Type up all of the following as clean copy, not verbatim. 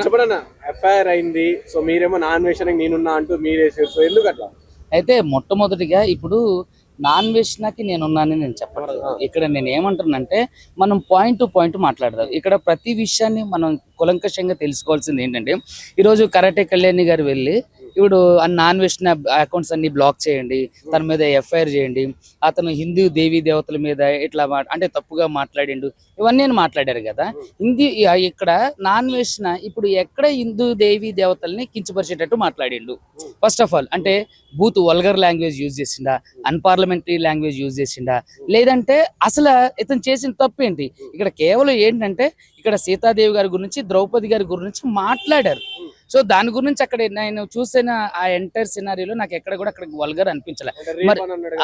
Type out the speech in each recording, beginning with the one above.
చెప్పడన్నా FIR అయింది. So మీరేమో non వేషానికి నేనున్నా అంటూ మీరేసారు. సో ఎందుకు అట్లా? అయితే మొట్టమొదటిగా ఇప్పుడు నాన్ వెజ్‌కి నేనున్నానని నేను చెప్పట్లేదు. ఇక్కడ నేను ఏమంటున్నానంటే మనం పాయింట్ టు పాయింట్ మాట్లాడదాం. ఇక్కడ ప్రతి విషయాన్ని మనం కులంకషంగా తెలుసుకోవాల్సింది ఏంటంటే, ఈరోజు కరాటే కళ్యాణి గారు వెళ్ళి ఇప్పుడు నాన్ వెజ్ అకౌంట్స్ అన్ని బ్లాక్ చేయండి, తన మీద ఎఫ్ఐఆర్ చేయండి, అతను హిందూ దేవీ దేవతల మీద ఇట్లా అంటే తప్పుగా మాట్లాడిండు, ఇవన్నీ మాట్లాడారు కదా. ఇక్కడ నాన్ వెజ్ ఇప్పుడు ఎక్కడ హిందూ దేవీ దేవతల్ని కించపరిచేటట్టు మాట్లాడిండు. ఫస్ట్ ఆఫ్ ఆల్ అంటే బూత్ వల్గర్ లాంగ్వేజ్ యూజ్ చేసిండా, అన్పార్లమెంటరీ లాంగ్వేజ్ యూజ్ చేసిండా, లేదంటే అసలు ఇతను చేసిన తప్పు ఏంటి? ఇక్కడ కేవలం ఏంటంటే ఇక్కడ సీతాదేవి గారి గురించి, ద్రౌపది గారి గురించి మాట్లాడారు. సో దాని గురించి అక్కడ నేను చూసిన ఆ ఎంటైర్ సినారీలో నాకు ఎక్కడ కూడా అక్కడ వల్గర్ అనిపించలే. మరి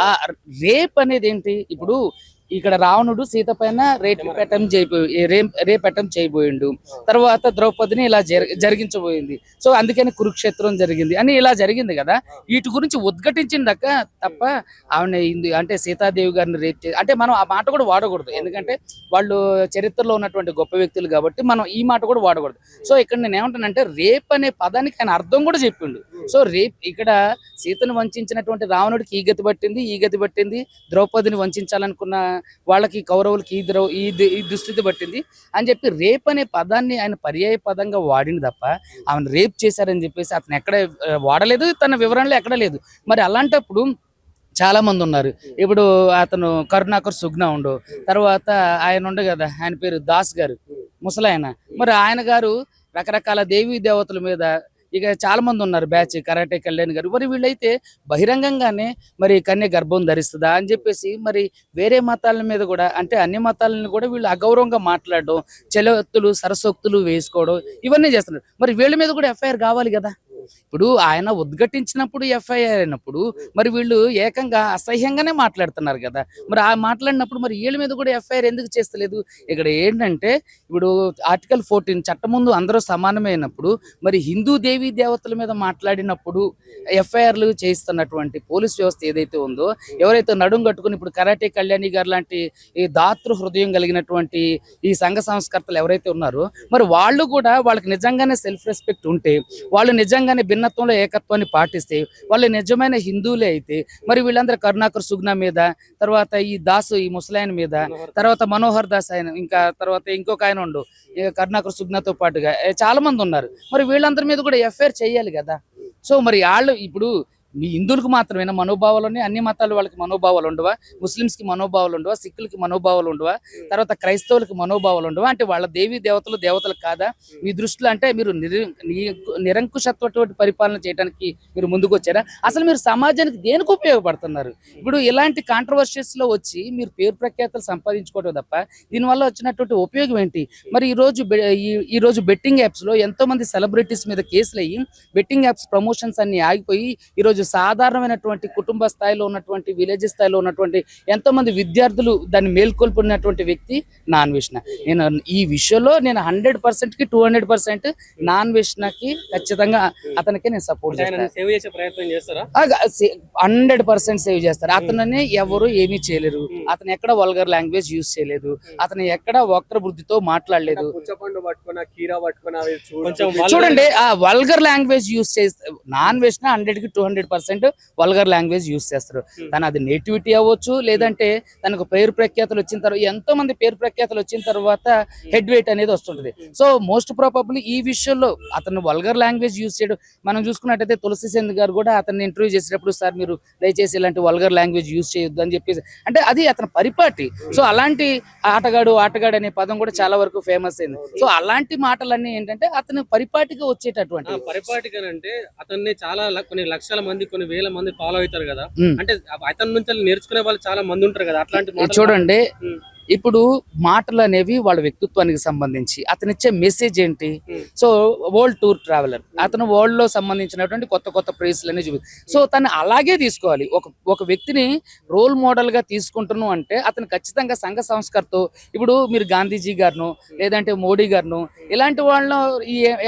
ఆ రేప్ అనేది ఏంటి? ఇప్పుడు ఇక్కడ రావణుడు సీత పైన రేప్ అటెంప్ట్ చేయబోయిండు, తర్వాత ద్రౌపదిని ఇలా జరిగించబోయింది. సో అందుకని కురుక్షేత్రం జరిగింది అని ఇలా జరిగింది కదా. వీటి గురించి ఉద్ఘటించిందక తప్ప ఆవిడ అంటే సీతాదేవి గారిని రేప్ అంటే మనం ఆ మాట కూడా వాడకూడదు. ఎందుకంటే వాళ్ళు చరిత్రలో ఉన్నటువంటి గొప్ప వ్యక్తులు కాబట్టి మనం ఈ మాట కూడా వాడకూడదు. సో ఇక్కడ నేను ఏమంటానంటే రేప్ అనే పదానికి ఆయన అర్థం కూడా చెప్పిండు. సో రేప్ ఇక్కడ సీతను వంచినటువంటి రావణుడికి ఈ గతి పట్టింది, ద్రౌపదిని వంచాలనుకున్న వాళ్ళకి కౌరవులకి ఈ దుస్థితి పట్టింది అని చెప్పి రేప్ అనే పదాన్ని ఆయన పర్యాయ పదంగా వాడింది తప్ప ఆమెను రేప్ చేశారని చెప్పేసి అతను ఎక్కడ వాడలేదు, తన వివరణలో ఎక్కడ లేదు. మరి అలాంటప్పుడు చాలా మంది ఉన్నారు. ఇప్పుడు అతను కరుణాకర్ సుగ్నా ఉండు, తర్వాత ఆయన ఉండు కదా, ఆయన పేరు దాస్ గారు, ముసలాయన. మరి ఆయన గారు రకరకాల దేవీ దేవతల మీద ఇక చాలా మంది ఉన్నారు బ్యాచ్, కరాటే కళ్యాణ్ గారు. మరి వీళ్ళైతే బహిరంగంగానే మరి కన్య గర్భం ధరిస్తుందా అని చెప్పేసి మరి వేరే మతాల మీద కూడా అంటే అన్ని మతాలను కూడా వీళ్ళు అగౌరవంగా మాట్లాడడం, చెలొత్తులు సరసోక్తులు వేసుకోవడం ఇవన్నీ చేస్తున్నారు. మరి వీళ్ళ మీద కూడా ఎఫ్ఐఆర్ కావాలి కదా. ఇప్పుడు ఆయన ఉద్ఘటించినప్పుడు ఎఫ్ఐఆర్ అయినప్పుడు మరి వీళ్ళు ఏకంగా అసహ్యంగానే మాట్లాడుతున్నారు కదా. మరి ఆ మాట్లాడినప్పుడు మరి వీళ్ళ మీద కూడా ఎఫ్ఐఆర్ ఎందుకు చేస్తలేదు? ఇక్కడ ఏంటంటే ఇప్పుడు ఆర్టికల్ 14 చట్టం ముందు అందరూ సమానమైనప్పుడు మరి హిందూ దేవీ దేవతల మీద మాట్లాడినప్పుడు ఎఫ్ఐఆర్లు చేయిస్తున్నటువంటి పోలీస్ వ్యవస్థ ఏదైతే ఉందో, ఎవరైతే నడుం కట్టుకుని ఇప్పుడు కరాటే కళ్యాణి గారు లాంటి ఈ దాతృ హృదయం కలిగినటువంటి ఈ సంఘ సంస్కర్తలు ఎవరైతే ఉన్నారో మరి వాళ్ళు కూడా వాళ్ళకి నిజంగానే సెల్ఫ్ రెస్పెక్ట్ ఉంటే, వాళ్ళు నిజంగానే భిన్నత్వంలో ఏకత్వాన్ని పాటిస్తే, వాళ్ళు నిజమైన హిందువులే అయితే మరి వీళ్ళందరూ కరుణాకర్ సుగ్నా మీద, తర్వాత ఈ దాసు ఈ ముసలాయన మీద, తర్వాత మనోహర్ దాస్ ఆయన, ఇంకా తర్వాత ఇంకొక ఆయన ఉండు కరుణాకర్ సుగ్నాతో పాటుగా చాలా మంది ఉన్నారు. మరి వీళ్ళందరి మీద కూడా ఎఫ్ఐఆర్ చేయాలి కదా. సో మరి వాళ్ళు ఇప్పుడు మీ హిందువులకు మాత్రమేనా మనోభావాలు ఉన్నాయి? అన్ని మతాల వాళ్ళకి మనోభావాలు ఉండవా? ముస్లింస్కి మనోభావాలు ఉండవా? సిక్కులకి మనోభావాలు ఉండవా? తర్వాత క్రైస్తవులకి మనోభావాలు ఉండవా? అంటే వాళ్ళ దేవీ దేవతలు కాదా మీ దృష్టిలో? అంటే మీరు నిరంకుశత్వటువంటి పరిపాలన చేయడానికి మీరు ముందుకు వచ్చారా? అసలు మీరు సమాజానికి దేనికి ఉపయోగపడుతున్నారు? ఇప్పుడు ఇలాంటి కాంట్రవర్షియస్ లో వచ్చి మీరు పేరు ప్రఖ్యాతలు సంపాదించుకోవడం తప్ప దీనివల్ల వచ్చినటువంటి ఉపయోగం ఏంటి? మరి ఈ రోజు బెట్టింగ్ యాప్స్ లో ఎంతో మంది సెలబ్రిటీస్ మీద కేసులు అయ్యి బెట్టింగ్ యాప్స్ ప్రమోషన్స్ అన్ని ఆగిపోయి ఈరోజు సాధారణమైనటువంటి కుటుంబ స్థాయిలో ఉన్నటువంటి విలేజ్ స్థాయిలో ఉన్నటువంటి ఎంతో మంది విద్యార్థులు దాన్ని మేల్కొల్పున్నటువంటి వ్యక్తి నాన్ వెజ్. నేను ఈ విషయంలో నేను 100%కి 200% నాన్ వెజ్ కి ఖచ్చితంగా అతనికి నేను సపోర్ట్ చేస్తాను. 100% సేవ్ చేస్తారు. అతనని ఎవరు ఏమీ చేయలేరు. అతను ఎక్కడ వల్గర్ లాంగ్వేజ్ యూజ్ చేయలేదు, అతను ఎక్కడ వక్ర బుద్ధితో మాట్లాడలేదు. చూడండి ఆ వల్గర్ లాంగ్వేజ్ యూజ్ చేస్తే నాన్ వెజ్ 100కి 200% వల్గర్ లాంగ్వేజ్ యూజ్ చేస్తారు. తన అది నేటివిటీ అవ్వచ్చు, లేదంటే తనకు పేరు ప్రఖ్యాతలు వచ్చిన తర్వాత ఎంతో మంది పేరు ప్రఖ్యాతలు వచ్చిన తర్వాత హెడ్ వెయిట్ అనేది వస్తుంటది. సో మోస్ట్ ప్రాబబ్లీ ఈ విషయంలో అతను వల్గర్ లాంగ్వేజ్ యూజ్ చేయడం మనం చూసుకున్నట్టయితే తులసి చంద్ గారు కూడా అతన్ని ఇంటర్వ్యూ చేసేటప్పుడు సార్ మీరు దయచేసి ఇలాంటి వల్గర్ లాంగ్వేజ్ యూజ్ చేయొద్దు అని చెప్పేసి, అంటే అది అతని పరిపాటి. సో అలాంటి ఆటగాడు అనే పదం కూడా చాలా వరకు ఫేమస్ అయింది. సో అలాంటి మాటలన్నీ ఏంటంటే అతను పరిపాటిగా వచ్చేటటువంటి పరిపాటిగానంటే అతన్ని చాలా కొన్ని లక్షల మంది కొన్ని వేల మంది ఫాలో అవుతారు కదా. అంటే అతని నుంచి నేర్చుకునే వాళ్ళు చాలా మంది ఉంటారు కదా. అట్లాంటి చూడండి ఇప్పుడు మాటలు అనేవి వాళ్ళ వ్యక్తిత్వానికి సంబంధించి అతనిచ్చే మెసేజ్ ఏంటి? సో వరల్డ్ టూర్ ట్రావెలర్, అతను వరల్డ్ లో సంబంధించినటువంటి కొత్త ప్లేస్లన్నీ చూపి, సో తను అలాగే తీసుకోవాలి. ఒక వ్యక్తిని రోల్ మోడల్ గా తీసుకుంటున్నాం అంటే అతను ఖచ్చితంగా సంఘ సంస్కర్తో, ఇప్పుడు మీరు గాంధీజీ గారును లేదంటే మోడీ గారును ఇలాంటి వాళ్ళను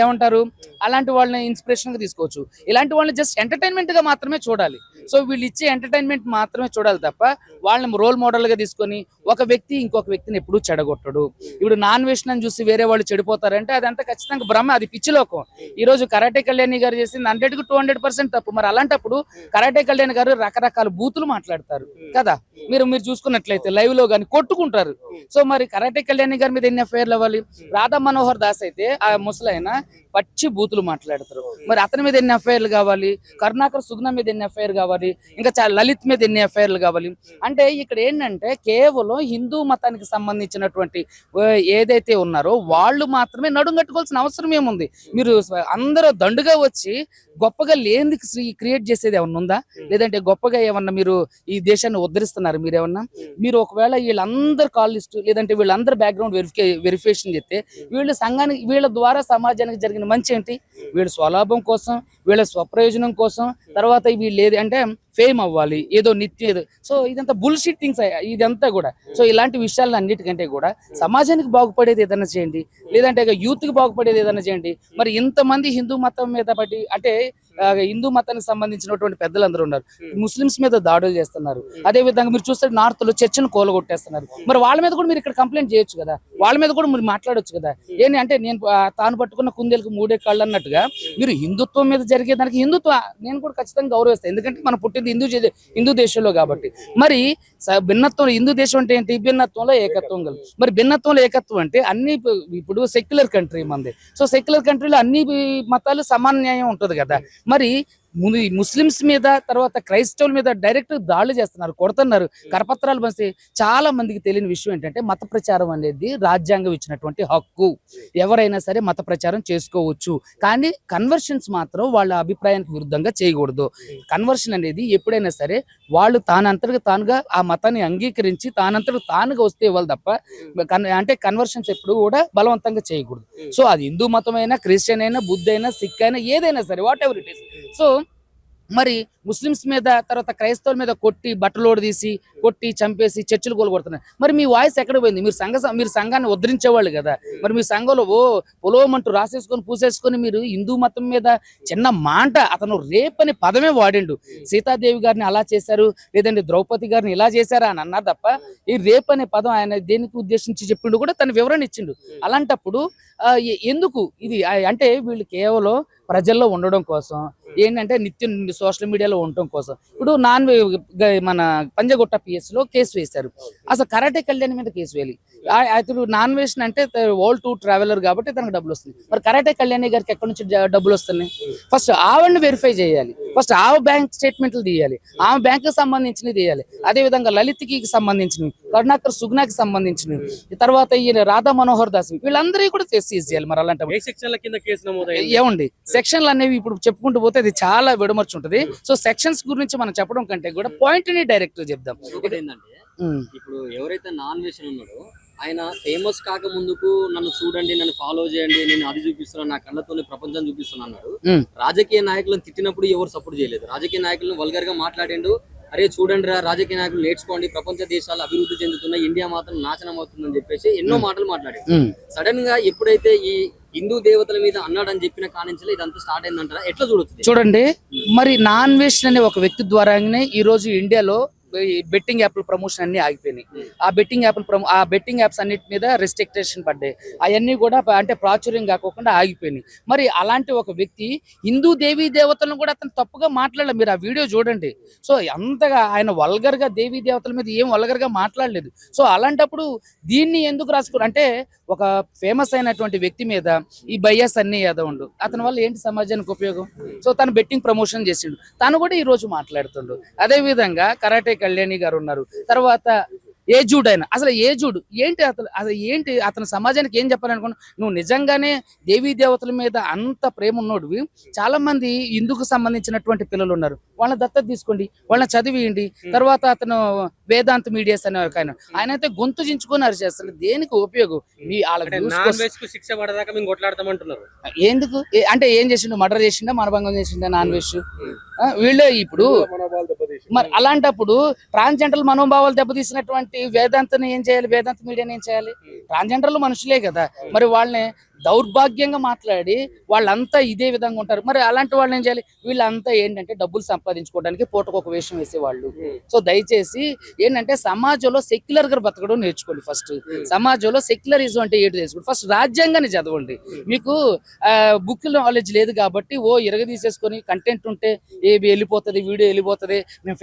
ఏమంటారు, అలాంటి వాళ్ళని ఇన్స్పిరేషన్ గా తీసుకోవచ్చు. ఇలాంటి వాళ్ళని జస్ట్ ఎంటర్టైన్మెంట్ గా మాత్రమే చూడాలి. సో వీళ్ళు ఇచ్చే ఎంటర్టైన్మెంట్ మాత్రమే చూడాలి తప్ప వాళ్ళని రోల్ మోడల్ గా తీసుకొని ఒక వ్యక్తి ఇంకొక వ్యక్తిని ఎప్పుడూ చెడగొట్టడు. ఇప్పుడు నాన్ వేషన్ చూసి వేరే వాళ్ళు చెడిపోతారంటే అదంతా ఖచ్చితంగా భ్రమ, అది పిచ్చిలోకం. ఈ రోజు కరాటే కళ్యాణి గారు చేసింది 100కి 200% తప్పు. మరి అలాంటప్పుడు కరాటే కళ్యాణి గారు రకరకాల బూతులు మాట్లాడతారు కదా, మీరు చూసుకున్నట్లయితే లైవ్ లో గాని కొట్టుకుంటారు. సో మరి కరాటే కళ్యాణి గారి మీద ఎన్ని ఎఫ్ఐఆర్లు అవ్వాలి? రాధా మనోహర్ దాస్ అయితే ఆ ముసలైన పచ్చి బూతులు మాట్లాడతారు, మరి అతని మీద ఎన్ని ఎఫ్ఐఆర్లు కావాలి? కరుణాకర్ సుగుణ మీద ఎన్ని ఎఫ్ఐఆర్ కావాలి? ఇంకా లలిత్ మీద ఎన్ని ఎఫ్ఐఆర్లు కావాలి? అంటే ఇక్కడ ఏంటంటే కేవలం హిందూ మతానికి సంబంధించినటువంటి ఏదైతే ఉన్నారో వాళ్ళు మాత్రమే నడుం కట్టుకోవాల్సిన అవసరం ఏముంది? మీరు అందరూ దండుగా వచ్చి గొప్పగా లేనిది క్రియేట్ చేసేది ఏమన్నా ఉందా? లేదంటే గొప్పగా ఏమన్నా మీరు ఈ దేశాన్ని ఉద్ధరిస్తున్నారు మీరేమన్నా? మీరు ఒకవేళ వీళ్ళందరూ కాల్ లిస్ట్ లేదంటే వీళ్ళందరూ బ్యాక్గ్రౌండ్ వెరిఫికేషన్ చేస్తే వీళ్ళ సంఘానికి వీళ్ళ ద్వారా సమాజానికి జరిగిన మంచి ఏంటి? వీళ్ళ స్వలాభం కోసం, వీళ్ళ స్వప్రయోజనం కోసం, తర్వాత వీళ్ళు ఏది అంటే ఫేమ్ అవ్వాలి, ఏదో నిత్యం ఏదో. సో ఇదంతా బుల్షిట్ థింగ్స్ ఇదంతా కూడా. సో ఇలాంటి విషయాలను అన్నిటికంటే కూడా సమాజానికి బాగుపడేది ఏదైనా చేయండి, లేదంటే యూత్ కి బాగుపడేది ఏదైనా చేయండి. మరి ఇంతమంది హిందూ మతం మీద పడి అంటే హిందూ మతానికి సంబంధించినటువంటి పెద్దలందరూ ఉన్నారు, ముస్లిమ్స్ మీద దాడులు చేస్తున్నారు. అదే విధంగా మీరు చూస్తే నార్త్ లో చర్చను కోలగొట్టేస్తున్నారు. మరి వాళ్ళ మీద కూడా మీరు ఇక్కడ కంప్లైంట్ చేయొచ్చు కదా, వాళ్ళ మీద కూడా మీరు మాట్లాడొచ్చు కదా. ఏంటి అంటే నేను తాను పట్టుకున్న కుందేలకు మూడే కాళ్ళు అన్నట్టుగా మీరు హిందుత్వం మీద జరిగేదానికి హిందుత్వ నేను కూడా ఖచ్చితంగా గౌరవిస్తాను, ఎందుకంటే మనం పుట్టింది హిందూ దేశంలో కాబట్టి. మరి భిన్నత్వం, హిందూ దేశం అంటే ఏంటి? భిన్నత్వంలో ఏకత్వం కలదు. మరి భిన్నత్వంలో ఏకత్వం అంటే అన్ని ఇప్పుడు సెక్యులర్ కంట్రీ మంది. సో సెక్యులర్ కంట్రీలో అన్ని మతాలు సమాన న్యాయం ఉంటుంది కదా. మరి ముస్లిమ్స్ మీద తర్వాత క్రైస్తవుల మీద డైరెక్ట్ దాడులు చేస్తున్నారు, కొడుతున్నారు, కరపత్రాలు పంచి. చాలా మందికి తెలియని విషయం ఏంటంటే మత ప్రచారం అనేది రాజ్యాంగం ఇచ్చినటువంటి హక్కు. ఎవరైనా సరే మత ప్రచారం చేసుకోవచ్చు, కానీ కన్వర్షన్స్ మాత్రం వాళ్ళ అభిప్రాయానికి విరుద్ధంగా చేయకూడదు. కన్వర్షన్ అనేది ఎప్పుడైనా సరే వాళ్ళు తానంతటిగా తానుగా ఆ మతాన్ని అంగీకరించి తానంతటిగా తానుగా వస్తే ఇవ్వాలి తప్ప అంటే కన్వర్షన్స్ ఎప్పుడు కూడా బలవంతంగా చేయకూడదు. సో అది హిందూ మతం అయినా, క్రిస్టియన్ అయినా, బుద్ధ అయినా, సిక్ అయినా, ఏదైనా సరే what ever it is. So మరి ముస్లిమ్స్ మీద తర్వాత క్రైస్తవుల మీద కొట్టి బట్టలోడు తీసి కొట్టి చంపేసి చర్చలు కోలుకొడుతున్నారు. మరి మీ వాయిస్ ఎక్కడ పోయింది? మీరు సంఘాన్ని ఉద్ధరించేవాళ్ళు కదా. మరి మీ సంఘంలో పొలోమంటూ రాసేసుకొని పూసేసుకొని మీరు హిందూ మతం మీద చిన్న మాట, అతను రేప్ అనే పదమే వాడిండు. సీతాదేవి గారిని అలా చేశారు, లేదంటే ద్రౌపది గారిని ఇలా చేశారా అని అన్నారు తప్ప ఈ రేప్ అనే పదం ఆయన దేనికి ఉద్దేశించి చెప్పిండు కూడా తన వివరణ ఇచ్చిండు. అలాంటప్పుడు ఎందుకు ఇది అంటే వీళ్ళు కేవలం ప్రజల్లో ఉండడం కోసం, ఏంటంటే నిత్యం సోషల్ మీడియాలో ఉండటం కోసం. ఇప్పుడు మన పంజగుట్ట PS లో కేసు వేశారు. అసలు కరాటే కళ్యాణి మీద కేసు వేయాలి. అతను నాన్ వేషన్ అంటే వరల్డ్ టూర్ ట్రావెలర్ కాబట్టి తనకు డబ్బులు వస్తుంది. మరి కరాటే కళ్యాణి గారికి ఎక్కడి నుంచి డబ్బులు వస్తున్నాయి? ఫస్ట్ ఆవిడని వెరిఫై చేయాలి, ఫస్ట్ ఆమె బ్యాంక్ స్టేట్మెంట్లు తీయాలి, ఆమె బ్యాంక్ కి సంబంధించినవి తీయాలి. అదే విధంగా లలిత్కి సంబంధించినవి, కరుణాకర్ సుగుణకి సంబంధించినవి, తర్వాత ఈ రాధా మనోహర్ దాస్ వీళ్ళందరూ కూడా సీజ్ చేయాలి. మరి అలాంటి ఏమండి సెక్షన్లు అనేవి ఇప్పుడు చెప్పుకుంటూ పోతే అది చాలా విడమర్చి ఉంటది. సో సెక్షన్స్ గురించి మనం చెప్పడం కంటే కూడా పాయింట్ ని డైరెక్ట్ చెప్దాం. ఇప్పుడు ఎవరైతే నాన్ వేషన్ ఉన్నాడో ఆయన ఫేమస్ కాక ముందుకు నన్ను చూడండి, నన్ను ఫాలో చేయండి, నేను అది చూపిస్తున్నాను, నా కళ్ళతోనే ప్రపంచం చూపిస్తున్నాను అన్నాడు. రాజకీయ నాయకులను తిట్టినప్పుడు ఎవరు సపోర్ట్ చేయలేదు. రాజకీయ నాయకులను వల్గర్ గా మాట్లాడిండు. అరే చూడండి రా, రాజకీయ నాయకులు నేర్చుకోండి, ప్రపంచ దేశాలు అభివృద్ధి చెందుతున్నాయి, ఇండియా మాత్రం నాశనం అవుతుందని చెప్పేసి ఎన్నో మాటలు మాట్లాడాడు. సడన్ గా ఎప్పుడైతే ఈ హిందూ దేవతల మీద అన్నాడని చెప్పిన కానించలే ఇదంతా స్టార్ట్ అయిందంటారా? ఎట్లా చూడొచ్చు? చూడండి, మరి నాన్ వేషన్ అనే ఒక వ్యక్తి ద్వారానే ఈ రోజు ఇండియాలో బెట్టింగ్ యాప్ల ప్రమోషన్ అన్ని ఆగిపోయినాయి. ఆ బెట్టింగ్ యాప్స్ అన్నిటి మీద రెస్ట్రిక్టేషన్ పడ్డాయి. అవన్నీ కూడా అంటే ప్రాచుర్యం కాకుండా ఆగిపోయినాయి. మరి అలాంటి ఒక వ్యక్తి హిందూ దేవీ దేవతలను కూడా అతను తప్పుగా మాట్లాడలేదు. మీరు ఆ వీడియో చూడండి. సో అంతగా ఆయన వల్గర్ గా దేవీ దేవతల మీద ఏం వల్గర్ గా మాట్లాడలేదు. సో అలాంటప్పుడు దీన్ని ఎందుకు రాసుకున్నారు అంటే ఒక ఫేమస్ అయినటువంటి వ్యక్తి మీద ఈ బయ్యాస్ అన్ని ఏదో ఉండు, అతని వల్ల ఏంటి సమాజానికి ఉపయోగం? సో తను బెట్టింగ్ ప్రమోషన్ చేసిండు, తను కూడా ఈ రోజు మాట్లాడుతుండు. అదే విధంగా కరాటే కళ్యాణి గారు ఉన్నారు. తర్వాత ఏజూడ్ అయినా అసలు ఏజూడ్ ఏంటి? అసలు ఏంటి అతను సమాజానికి ఏం చెప్పాలనుకున్నా? నువ్వు నిజంగానే దేవీ దేవతల మీద అంత ప్రేమ ఉన్నోడివి, చాలా మంది హిందూకు సంబంధించినటువంటి పిల్లలు ఉన్నారు, వాళ్ళని దత్తత తీసుకోండి, వాళ్ళని చదివియండి. తర్వాత అతను వేదాంత్ మీడియాస్ అనే ఆయన అయితే గొంతు చించుకొని అరిచేస్తారు. దేనికి ఉపయోగం? శిక్ష పడదాకా మేము కొట్లాడతామంటున్నారు. ఎందుకు అంటే ఏం చేసిండు? మర్డర్ చేసిండా, మానభంగం చేసిండా నాన్ వేష్? వీళ్ళే ఇప్పుడు మరి అలాంటప్పుడు ట్రాన్స్జెండర్ మనోభావాలు దెబ్బతీసినటువంటి వేదాంతని ఏం చేయాలి? వేదాంత మీడియాని ఏం చేయాలి? ట్రాన్స్జెండర్లు మనుషులే కదా, మరి వాళ్ళని దౌర్భాగ్యంగా మాట్లాడి వాళ్ళంతా ఇదే విధంగా ఉంటారు. మరి అలాంటి వాళ్ళు ఏం చేయాలి? వీళ్ళంతా ఏంటంటే డబ్బులు సంపాదించుకోవడానికి పూటకు ఒక వేషం వేసేవాళ్ళు. సో దయచేసి ఏంటంటే సమాజంలో సెక్యులర్ గా బతకడం నేర్చుకోండి. ఫస్ట్ సమాజంలో సెక్యులరిజం అంటే ఏంటి తెలుసుకోండి. ఫస్ట్ రాజ్యాంగాన్ని చదవండి. మీకు బుక్ నాలెడ్జ్ లేదు కాబట్టి తీసేసుకొని కంటెంట్ ఉంటే వెళ్ళిపోతుంది, వీడియో వెళ్ళిపోతుంది, మేము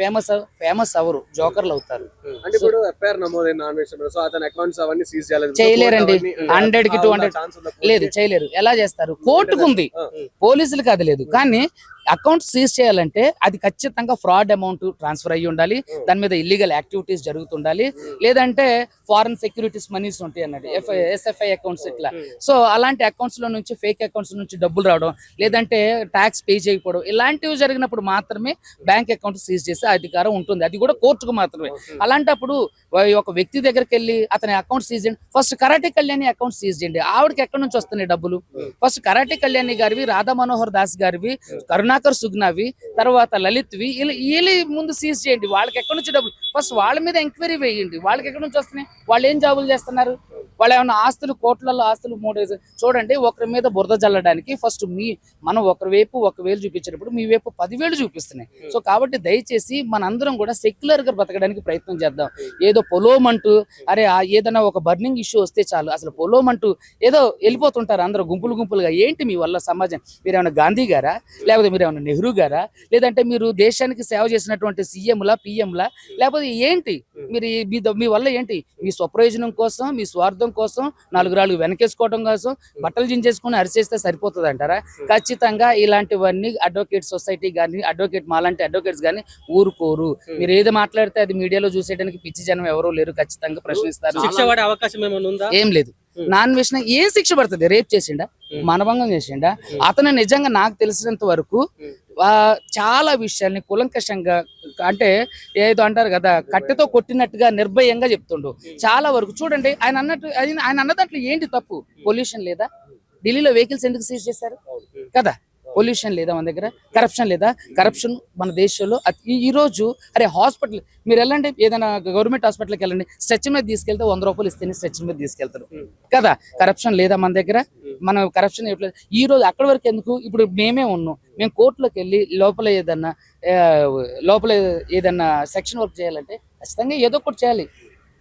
ఫేమస్ అవరు, జోకర్లు అవుతారు. అంటే ఇప్పుడు ఎఫ్ఐఆర్ నమోదైన నాన్వేషన్ సో అతని అకౌంట్స్ అవన్నీ సీజ్ చేయలేరండి. 100 కి 200 లేదు, చేయలేరు. ఎలా చేస్తారు? కోర్టుకుంది, పోలీసులకు అది లేదు. కానీ అకౌంట్ సీజ్ చేయాలంటే అది ఖచ్చితంగా ఫ్రాడ్ అమౌంట్ ట్రాన్స్ఫర్ అయ్యి ఉండాలి, దాని మీద ఇల్లీగల్ యాక్టివిటీస్ జరుగుతుండాలి, లేదంటే ఫారెన్ సెక్యూరిటీస్ మనీస్ ఉంటాయి అన్నది SFI అకౌంట్స్ ఇట్లా. సో అలాంటి అకౌంట్స్ లో నుంచి ఫేక్ అకౌంట్స్ నుంచి డబ్బులు రావడం, లేదంటే ట్యాక్స్ పే చేయకపోవడం, ఇలాంటివి జరిగినప్పుడు మాత్రమే బ్యాంక్ అకౌంట్ సీజ్ చేసే అధికారం ఉంటుంది. అది కూడా కోర్టుకు మాత్రమే. అలాంటప్పుడు ఒక వ్యక్తి దగ్గరికి వెళ్ళి అతని అకౌంట్ సీజ్ చేయండి. First karate Kalyani account seize చేయండి. ఆవిడకి ఎక్కడి నుంచి వస్తున్నాయి డబ్బులు? ఫస్ట్ కరాటే కళ్యాణి గారివి, రాధా మనోహర్ దాస్ గారివి, కరుణాకర్ సుగ్నావి, తర్వాత లలిత్వి, వీళ్ళు ముందు సీజ్ చేయండి. వాళ్ళకి ఎక్కడి నుంచి డబ్బులు? ఫస్ట్ వాళ్ళ మీద ఎంక్వైరీ వేయండి. వాళ్ళకి ఎక్కడి నుంచి వస్తున్నాయి? వాళ్ళు ఏం జాబులు చేస్తున్నారు? వాళ్ళు ఏమైనా ఆస్తులు, కోట్లలో ఆస్తులు చూడండి. ఒకరి మీద బురద జల్లడానికి ఫస్ట్ మనం ఒకరి వైపు 1,000 చూపించేటప్పుడు మీ వైపు 10,000 చూపిస్తున్నాయి. సో కాబట్టి దయచేసి మనందరం కూడా సెక్యులర్ గా బ్రతకడానికి ప్రయత్నం చేద్దాం. ఏదో పొలోమంటూ అరే ఏదైనా ఒక బర్నింగ్ ఇష్యూ వస్తే చాలు అసలు పొలోమంటూ ఏదో వెళ్ళిపోతుంటారు అందరూ గుంపులుగా. ఏంటి మీ వల్ల సమాజం? మీరేమైనా గాంధీ గారా, లేకపోతే మీరేమైనా నెహ్రూ గారా, లేదంటే మీరు దేశానికి సేవ చేసినటువంటి సీఎంలా, పిఎంలా, లేకపోతే ఏంటి మీరు? మీ వల్ల ఏంటి? మీ స్వప్రయోజనం కోసం, మీ స్వార్థం కోసం, 4 రాళ్ళు వెనకేసుకోవడం కోసం బట్టలు జించేసుకుని అరిచేస్తే సరిపోతుంది అంటారా? ఖచ్చితంగా ఇలాంటివన్నీ అడ్వకేట్ సొసైటీ కానీ, మాలాంటి అడ్వకేట్స్ కానీ ఊరుకోరు. మీరు ఏది మాట్లాడితే అది మీడియాలో చూసేయడానికి పిచ్చి జనం ఎవరో లేరు. ఖచ్చితంగా ప్రశ్నిస్తారు. శిక్ష పడే అవకాశం ఏమైనా ఉందా? ఏం లేదు. నాన్ వేసిన ఏం శిక్ష పడుతుంది? రేప్ చేసిండా, మానభంగం చేసిండా? అతను నిజంగా నాకు తెలిసినంత వరకు చాలా విషయాల్ని కులంకషంగా, అంటే ఏదో అంటారు కదా, కట్టెతో కొట్టినట్టుగా నిర్భయంగా చెప్తుండు. చాలా వరకు చూడండి. ఆయన అన్న దాంట్లో ఏంటి తప్పు? పొల్యూషన్ లేదా? ఢిల్లీలో వెహికల్స్ ఎందుకు సీజ్ చేశారు కదా? పొల్యూషన్ లేదా మన దగ్గర? కరప్షన్ లేదా? కరప్షన్ మన దేశంలో ఈ రోజు అరే హాస్పిటల్ మీరు వెళ్ళండి, ఏదైనా గవర్నమెంట్ హాస్పిటల్కి వెళ్ళండి, స్ట్రెచర్ మీద తీసుకెళ్తే 100 రూపాయలు ఇస్తేనే స్ట్రెచర్ మీద తీసుకెళ్తారు కదా? కరప్షన్ లేదా మన దగ్గర? మనం కరప్షన్ ఇవ్వట్లేదు. ఈ రోజు అక్కడి వరకు ఎందుకు? ఇప్పుడు మేమే ఉన్నాం, మేము కోర్టులోకి వెళ్ళి లోపల ఏదన్నా సెక్షన్ వర్క్ చేయాలంటే ఖచ్చితంగా ఏదో ఒకటి చేయాలి.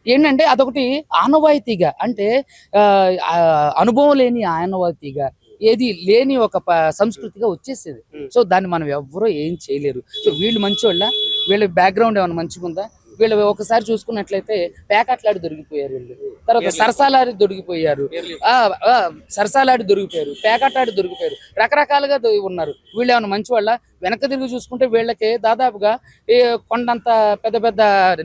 ఏంటంటే అదొకటి ఆనవాయితీగా, అంటే అనుభవం లేని ఆనవాయితీగా, ఏది లేని ఒక సంస్కృతిగా వచ్చేసేది. సో దాన్ని మనం ఎవ్వరూ ఏం చేయలేరు. సో వీళ్ళు మంచోళ్ళ, వీళ్ళ బ్యాక్గ్రౌండ్ ఏమైనా మంచిగా ఉందా? వీళ్ళు ఒకసారి చూసుకున్నట్లయితే పేకాట్లాడి దొరికిపోయారు, వీళ్ళు తర్వాత సరసాలాడి దొరికిపోయారు, పేకాట్లాడి దొరికిపోయారు, రకరకాలుగా ఉన్నారు. వీళ్ళు ఏమైనా మంచి వాళ్ళ? వెనక తిరిగి చూసుకుంటే వీళ్ళకి దాదాపుగా కొండంత పెద్ద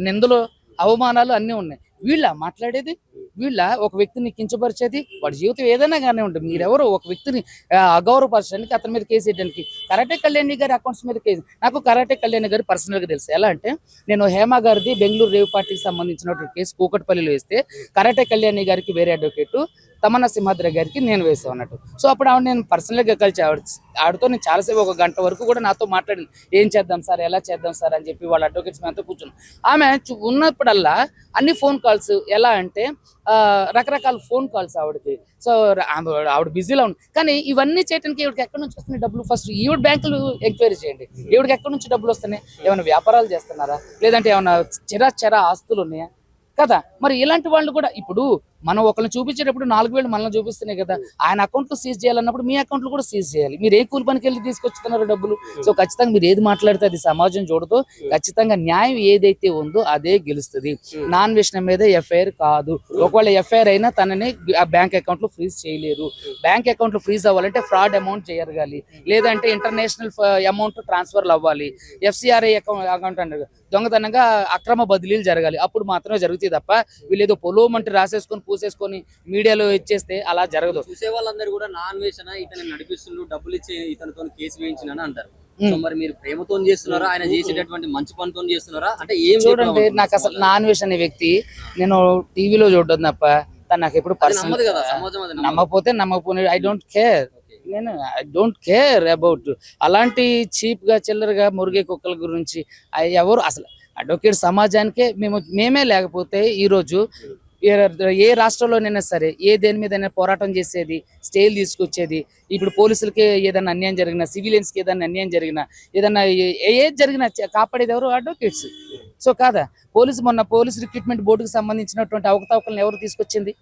నిందలు, అవమానాలు అన్నీ ఉన్నాయి. వీళ్ళ మాట్లాడేది? వీళ్ళ ఒక వ్యక్తిని కించపరిచేది? వాడి జీవితం ఏదైనా కానీ ఉంటుంది. మీరెవరో ఒక వ్యక్తిని అగౌరవపరచడానికి, అతని మీద కేసు వేయడానికి. కరాటే కళ్యాణి గారి అకౌంట్స్ మీద కేసు. నాకు కరాటే కళ్యాణి గారు పర్సనల్ గా తెలుసు. ఎలా అంటే, నేను హేమ గారిది బెంగళూరు రేవ్ పార్టీకి సంబంధించినటువంటి కేసు కూకట్పల్లిలో వేస్తే కరాటే కళ్యాణి గారికి వేరే అడ్వకేట్, తమన్నా సింహాద్రి గారికి నేను వేసాను అన్నట్టు. సో అప్పుడు ఆవిడ నేను పర్సనల్ గా కలిసి ఆవిడతో నేను చాలాసేపు 1 గంట వరకు కూడా నాతో మాట్లాడింది. ఏం చేద్దాం సార్, ఎలా చేద్దాం సార్ అని చెప్పి వాళ్ళ అడ్వకేట్స్ మేతో కూర్చున్నాం. ఆమె ఉన్నప్పుడల్లా అన్ని ఫోన్ కాల్స్, ఎలా అంటే రకరకాల ఫోన్ కాల్స్ ఆవిడకి. సో ఆవిడ బిజీలో ఉంది. కానీ ఇవన్నీ చేయడానికి ఈవిడికి ఎక్కడి నుంచి వస్తున్నాయి డబ్బులు? ఫస్ట్ ఈవిడ బ్యాంకులు ఎంక్వైరీ చేయండి. ఈవిడికి ఎక్కడి నుంచి డబ్బులు వస్తున్నాయి? ఏమైనా వ్యాపారాలు చేస్తున్నారా, లేదంటే ఏమైనా చిరా ఆస్తులు ఉన్నాయా కదా? మరి ఇలాంటి వాళ్ళు కూడా ఇప్పుడు మనం ఒకరిని చూపించేటప్పుడు 4,000 మనల్ని చూపిస్తున్నాయి కదా. ఆయన అకౌంట్లు సీజ్ చేయాలన్నప్పుడు మీ అకౌంట్లు కూడా సీజ్ చేయాలి. మీరు ఏ కూలి పనికి వెళ్ళి తీసుకొచ్చుతున్నారు డబ్బులు? సో ఖచ్చితంగా మీరు ఏది మాట్లాడితే అది సమాజం చూడదు. ఖచ్చితంగా న్యాయం ఏదైతే ఉందో అదే గెలుస్తుంది. నాన్ వేషణ మీద ఎఫ్ఐఆర్ కాదు. ఒకవేళ ఎఫ్ఐఆర్ అయినా తనని బ్యాంక్ అకౌంట్లు ఫ్రీజ్ చేయలేరు. బ్యాంక్ అకౌంట్లు ఫ్రీజ్ అవ్వాలంటే ఫ్రాడ్ అమౌంట్ జరగాలి, లేదంటే ఇంటర్నేషనల్ అమౌంట్ ట్రాన్స్ఫర్లు అవ్వాలి, FCRI అకౌంట్ అంటే దొంగతనంగా అక్రమ బదిలీలు జరగాలి. అప్పుడు మాత్రమే జరుగుతాయి తప్ప వీళ్ళు ఏదో పొలోమంటే రాసేసుకొని పూసేసుకొని మీడియాలో ఇచ్చేస్తే అలా జరగదు. చూసే వాళ్ళందరూ కూడా నాన్ వేషణ ఇతను నడిపిస్తుండ్రు, డబ్బులు ఇచ్చి ఇతనితో కేసు వేయించిన అంటారు. సో మరి మీరు ప్రేమతో చేస్తున్నారా, ఆయన చేసేటటువంటి మంచి పనితో చేస్తున్నారా? అంటే ఏం చూడండి, నాకు అసలు నాన్ వేష్ అనే వ్యక్తి నేను టీవీలో చూడడం తప్ప తను నాకు ఎప్పుడు పర్సనల్ నమ్మకపోతే ఐ డోంట్ కేర్ అబౌట్ అలాంటి చీప్ గా చిల్లరగా మురిగే కుక్కల గురించి. ఎవరు అసలు అడ్వకేట్ సమాజానికే మేమే లేకపోతే ఈ రోజు ఏ రాష్ట్రంలోనైనా సరే ఏ దేని మీదైనా పోరాటం చేసేది, స్టేలు తీసుకొచ్చేది. ఇప్పుడు పోలీసులకి ఏదైనా అన్యాయం జరిగినా, సివిలియన్స్కి ఏదైనా అన్యాయం జరిగినా, ఏదైనా ఏది జరిగినా కాపాడేది ఎవరు? అడ్వకేట్స్. సో కాదా? పోలీసు రిక్రూట్మెంట్ బోర్డుకి సంబంధించినటువంటి అవకతవకలను ఎవరు తీసుకొచ్చింది?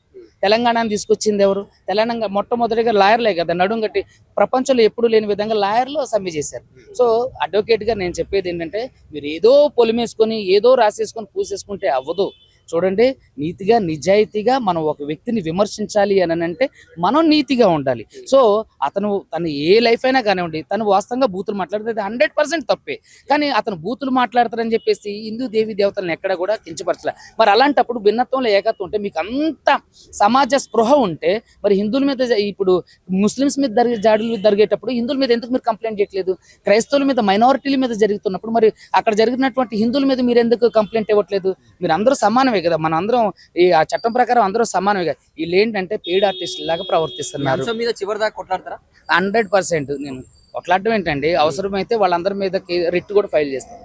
తెలంగాణను తీసుకొచ్చింది ఎవరు? తెలంగాణ మొట్టమొదటిగా లాయర్లే కదా నడుం కట్టి ప్రపంచంలో ఎప్పుడు లేని విధంగా లాయర్లు సమ్మె చేశారు. సో అడ్వకేట్గా నేను చెప్పేది ఏంటంటే, మీరు ఏదో పొలిమేసుకొని ఏదో రాసేసుకొని పూసేసుకుంటే అవ్వదు. చూడండి, నీతిగా నిజాయితీగా మనం ఒక వ్యక్తిని విమర్శించాలి అని అంటే మనం నీతిగా ఉండాలి. సో తను ఏ లైఫ్ అయినా కానివ్వండి, తను వాస్తవంగా బూతులు మాట్లాడితే 100% తప్పే. కానీ అతను బూతులు మాట్లాడతారని చెప్పేసి హిందూ దేవి దేవతలను ఎక్కడ కూడా కించపరచలే. మరి అలాంటప్పుడు భిన్నత్వంలో ఏకత్వం ఉంటే, మీకు అంత సమాజ స్పృహ ఉంటే, మరి హిందువుల మీద ఇప్పుడు ముస్లిమ్స్ మీద జాడులు జరిగేటప్పుడు హిందువుల మీద ఎందుకు మీరు కంప్లైంట్ చేయట్లేదు? క్రైస్తవుల మీద, మైనారిటీల మీద జరుగుతున్నప్పుడు మరి అక్కడ జరిగినటువంటి హిందువుల మీద మీరు ఎందుకు కంప్లైంట్ ఇవ్వట్లేదు? మీరు అందరూ సమానమే కదా, మన అందరం ఆ చట్టం ప్రకారం అందరూ సమానమే కదా. వీళ్ళు ఏంటంటే పెయిడ్ ఆర్టిస్ట్ లాగా ప్రవర్తిస్తున్నారు. అంశం మీద చివరి దాకా కొట్లాడతారా? 100% నేను కొట్లాడడం ఏంటండి, అవసరమైతే వాళ్ళందరి మీద రిట్ కూడా ఫైల్ చేస్తాను.